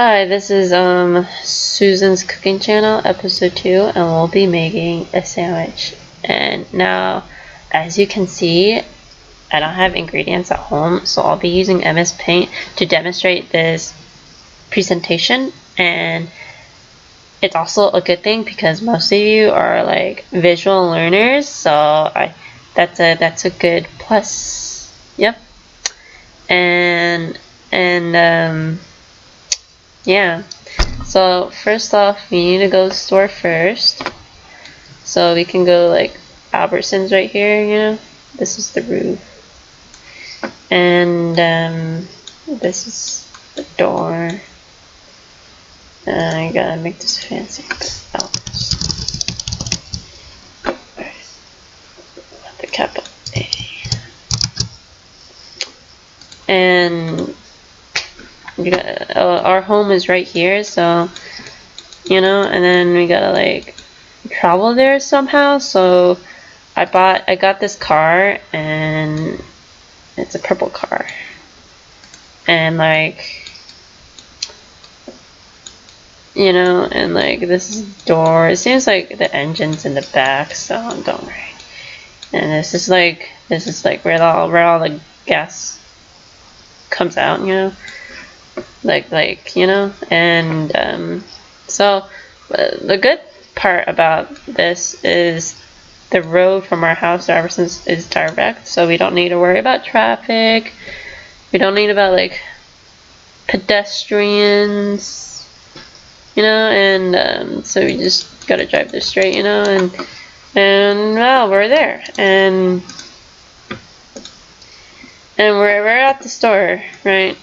Hi, this is Susan's cooking channel, episode 2, and we'll be making a sandwich. And now, as you can see, I don't have ingredients at home, so I'll be using MS Paint to demonstrate this presentation. And it's also a good thing because most of you are like visual learners, so that's a good plus. Yep. And yeah. So first off, we need to go to the store first. So we can go like Albertsons right here, you know. This is the roof. And this is the door. I gotta make this fancy. Oh. The capital A. And you got, our home is right here, so you know, and then we gotta like travel there somehow. So I got this car, and it's a purple car, and like, you know, and like this is the door. It seems like the engine's in the back, so don't worry. And this is like where all the gas comes out, you know, like you know. And so the good part about this is the road from our house to Albertsons is direct, so we don't need to worry about traffic. We don't need about like pedestrians, you know. And so we just gotta drive this straight, you know. And well, we're there, and we're at the store, right?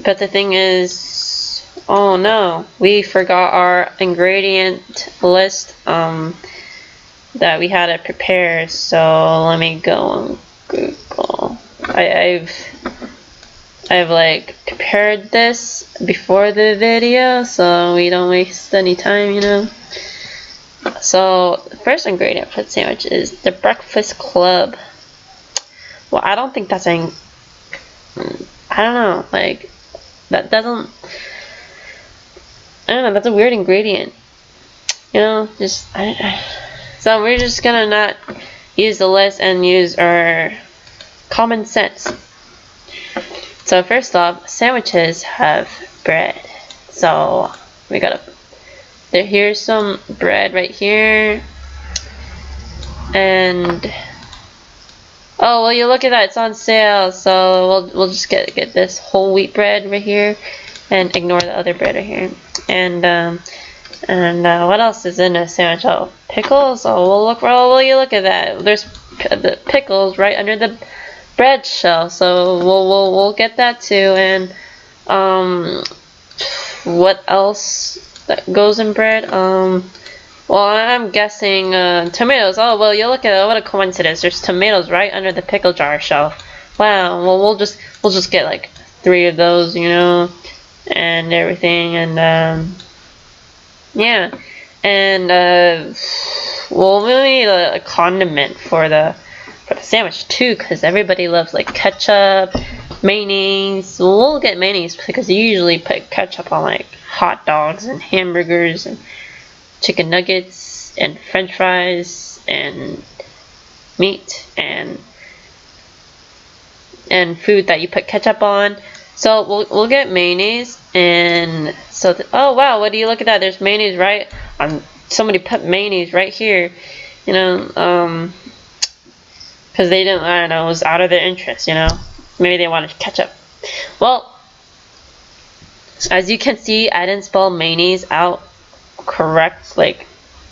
But the thing is, oh no, we forgot our ingredient list that we had to prepare. So let me go on Google. I've like prepared this before the video, so we don't waste any time, you know. So the first ingredient for the sandwich is the Breakfast Club. Well, I don't think that's I don't know, like that doesn't, I don't know, that's a weird ingredient, you know. So we're just gonna not use the list and use our common sense. So first off, sandwiches have bread, so we gotta, here's some bread right here. And oh well, you look at that, it's on sale, so we'll just get this whole wheat bread right here, and ignore the other bread right here. And what else is in a sandwich? Oh, pickles. Oh, will you look at that? There's the pickles right under the bread shell, so we'll get that too. And what else that goes in bread? Well, I'm guessing tomatoes. Oh well, you look at it, what a coincidence. There's tomatoes right under the pickle jar shelf. Wow. Well, we'll just get like 3 of those, you know, and everything. And yeah. And we'll need a condiment for the sandwich too, because everybody loves like ketchup, mayonnaise. We'll get mayonnaise because you usually put ketchup on like hot dogs and hamburgers and chicken nuggets and french fries and meat and food that you put ketchup on. So we'll get mayonnaise. And so oh wow, what do you look at that? There's mayonnaise right on, somebody put mayonnaise right here, you know, because they didn't, I don't know, it was out of their interest, you know. Maybe they wanted ketchup. Well, as you can see, I didn't spell mayonnaise out correct, like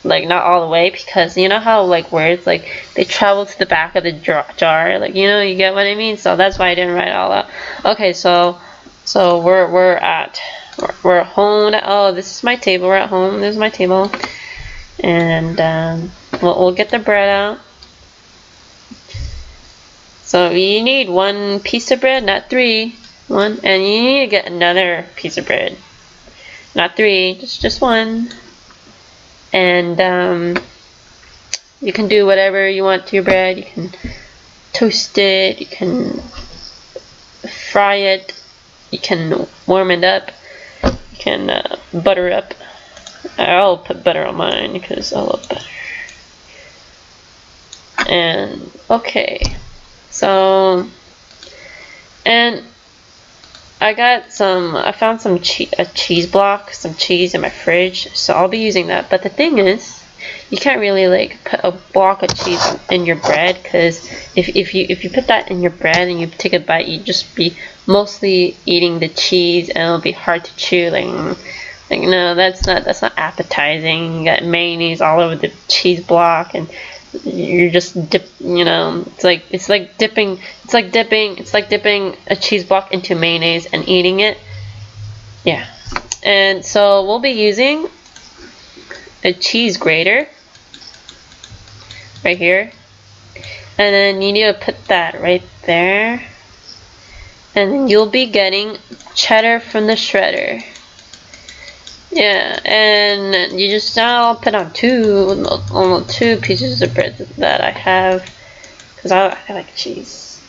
not all the way, because you know how like words like they travel to the back of the jar, like, you know, you get what I mean. So that's why I didn't write it all out. Okay, so we're home. Oh, this is my table. We're at home. This is my table. And we'll get the bread out. So you need 1 piece of bread, not 3. 1, and you need to get another piece of bread, not 3, just 1. And you can do whatever you want to your bread. You can toast it, you can fry it, you can warm it up, you can butter up. I'll put butter on mine because I love butter. And okay, so, and I found some a cheese block, some cheese in my fridge, so I'll be using that. But the thing is, you can't really like put a block of cheese in your bread, because if you put that in your bread and you take a bite, you just be mostly eating the cheese and it'll be hard to chew. Like no, that's not appetizing. You got mayonnaise all over the cheese block, and you're just it's like dipping a cheese block into mayonnaise and eating it. Yeah. And so we'll be using a cheese grater right here, and then you need to put that right there, and then you'll be getting cheddar from the shredder. Yeah, and you just now put on almost two pieces of bread that I have, because I like cheese.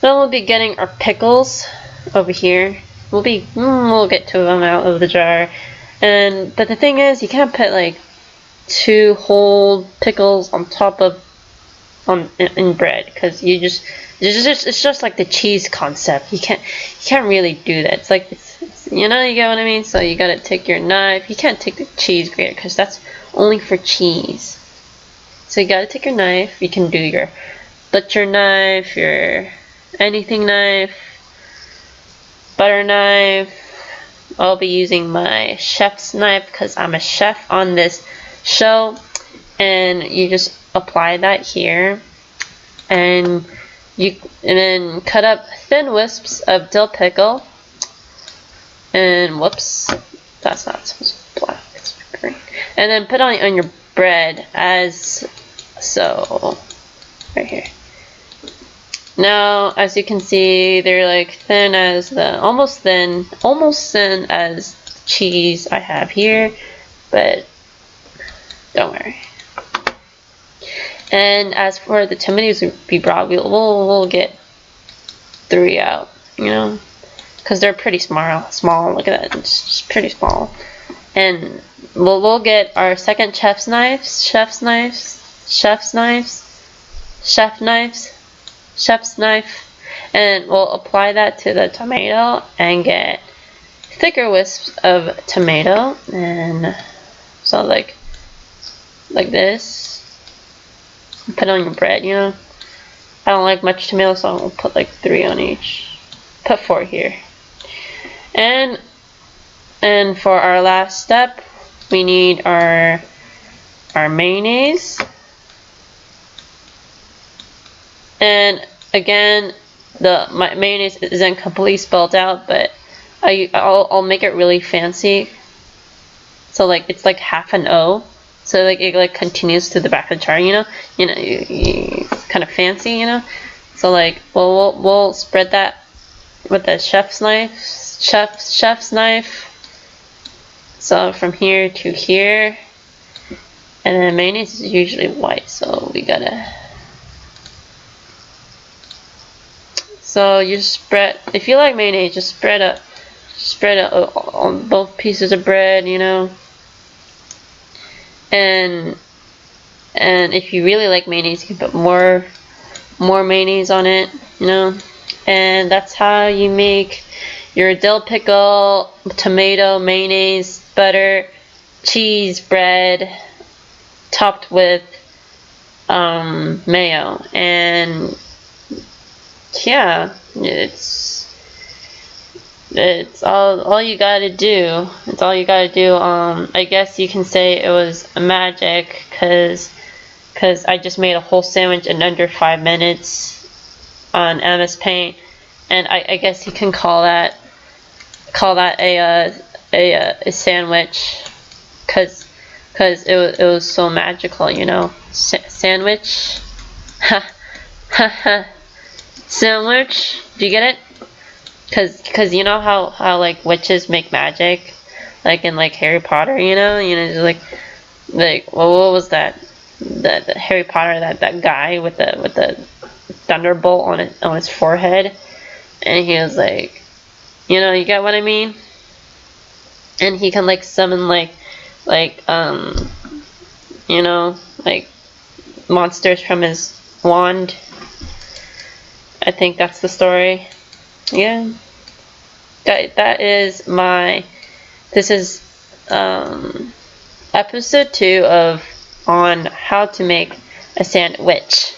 Then we'll be getting our pickles over here. We'll get two of them out of the jar, but the thing is, you can't put like 2 whole pickles on top of in bread, because it's just like the cheese concept. You can't really do that. It's like you get what I mean? So you gotta take your knife. You can't take the cheese grater because that's only for cheese. So you gotta take your knife. You can do your butcher knife, your anything knife, butter knife. I'll be using my chef's knife because I'm a chef on this show. And you just apply that here, and then cut up thin wisps of dill pickle. And whoops, that's not supposed to be black, it's green. And then put on your bread as so, right here. Now, as you can see, they're like thin as almost thin as the cheese I have here, but don't worry. And as for the tomatoes we brought, we'll get 3 out, because they're pretty small. Look at that, it's just pretty small. And we'll get our second chef knife, and we'll apply that to the tomato and get thicker wisps of tomato, and so like this. Put on your bread, I don't like much tomato, so I'll put like 3 on each. Put 4 here. And for our last step, we need our mayonnaise. And again, my mayonnaise isn't completely spelled out, but I'll make it really fancy. So like it's like half an O. So like it like continues to the back of the jar, it's kind of fancy, So like we'll spread that with the chef's knife. So from here to here, and then mayonnaise is usually white, so we gotta. So you spread, if you like mayonnaise, just spread it on both pieces of bread, And if you really like mayonnaise, you can put more mayonnaise on it, And that's how you make your dill pickle, tomato, mayonnaise, butter, cheese bread, topped with mayo. And yeah, it's all you gotta do. It's all you gotta do. I guess you can say it was magic, cause I just made a whole sandwich in under 5 minutes on MS Paint, and I guess you can call that a sandwich, cause it was so magical, sandwich. Sandwich. Do you get it? Cause you know how like witches make magic, like in like Harry Potter, just like what was that? The Harry Potter, that guy with the thunderbolt on his forehead, and he was like, you know, you get what I mean? And he can like summon you know, like monsters from his wand. I think that's the story. Yeah. That is my. This is episode 2 of on how to make a sandwich.